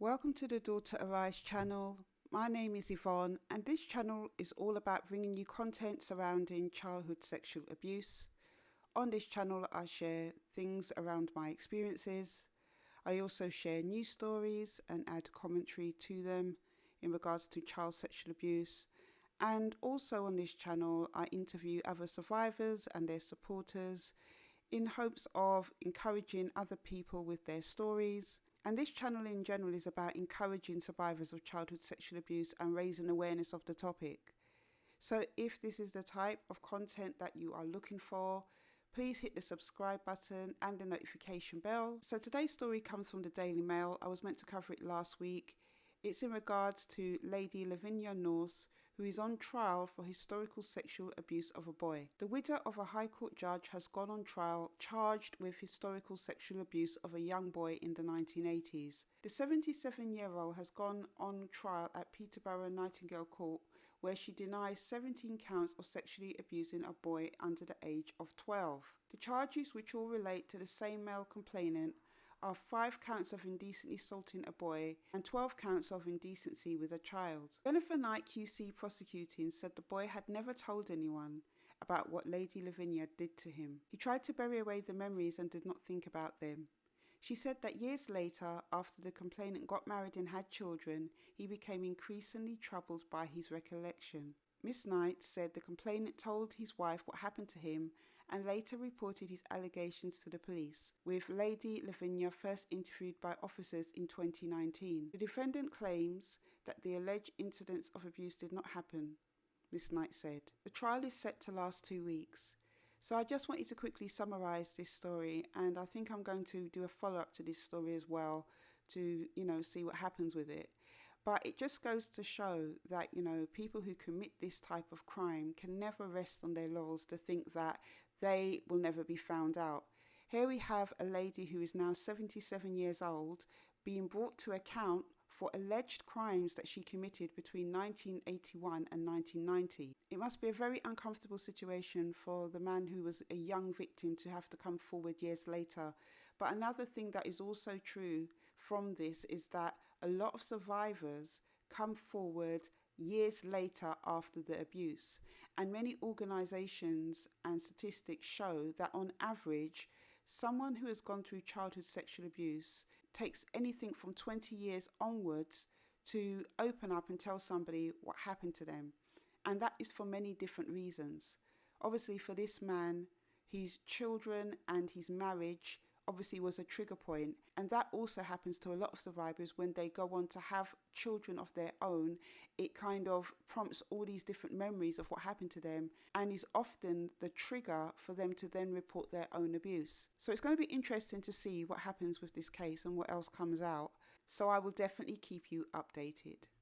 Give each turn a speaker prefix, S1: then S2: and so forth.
S1: Welcome to the Daughter Arise channel. My name is Yvonne, and this channel is all about bringing you content surrounding childhood sexual abuse. On this channel I share things around my experiences. I also share news stories and add commentary to them in regards to child sexual abuse. And also on this channel I interview other survivors and their supporters in hopes of encouraging other people with their stories. And this channel in general is about encouraging survivors of childhood sexual abuse and raising awareness of the topic. So if this is the type of content that you are looking for, please hit the subscribe button and the notification bell. So today's story comes from the Daily Mail. I was meant to cover it last week. It's in regards to Lady Lavinia Norse, who is on trial for historical sexual abuse of a boy. The widow of a High Court judge has gone on trial charged with historical sexual abuse of a young boy in the 1980s. The 77-year-old has gone on trial at Peterborough Nightingale Court, where she denies 17 counts of sexually abusing a boy under the age of 12. The charges, which all relate to the same male complainant, are 5 counts of indecently assaulting a boy and 12 counts of indecency with a child. Jennifer Knight QC prosecuting said the boy had never told anyone about what Lady Lavinia did to him. He tried to bury away the memories and did not think about them. She said that years later, after the complainant got married and had children, he became increasingly troubled by his recollection. Miss Knight said the complainant told his wife what happened to him and later reported his allegations to the police, with Lady Lavinia first interviewed by officers in 2019. The defendant claims that the alleged incidents of abuse did not happen, Miss Knight said. The trial is set to last 2 weeks. So I just wanted to quickly summarise this story, and I think I'm going to do a follow-up to this story as well to, see what happens with it. But it just goes to show that, people who commit this type of crime can never rest on their laurels to think that they will never be found out. Here we have a lady who is now 77 years old being brought to account for alleged crimes that she committed between 1981 and 1990. It must be a very uncomfortable situation for the man who was a young victim to have to come forward years later. But another thing that is also true from this is that a lot of survivors come forward years later after the abuse. And many organisations and statistics show that on average, someone who has gone through childhood sexual abuse takes anything from 20 years onwards to open up and tell somebody what happened to them. And that is for many different reasons. Obviously, for this man, his children and his marriage obviously was a trigger point, and that also happens to a lot of survivors when they go on to have children of their own. It kind of prompts all these different memories of what happened to them and is often the trigger for them to then report their own abuse. So it's going to be interesting to see what happens with this case and what else comes out. So I will definitely keep you updated.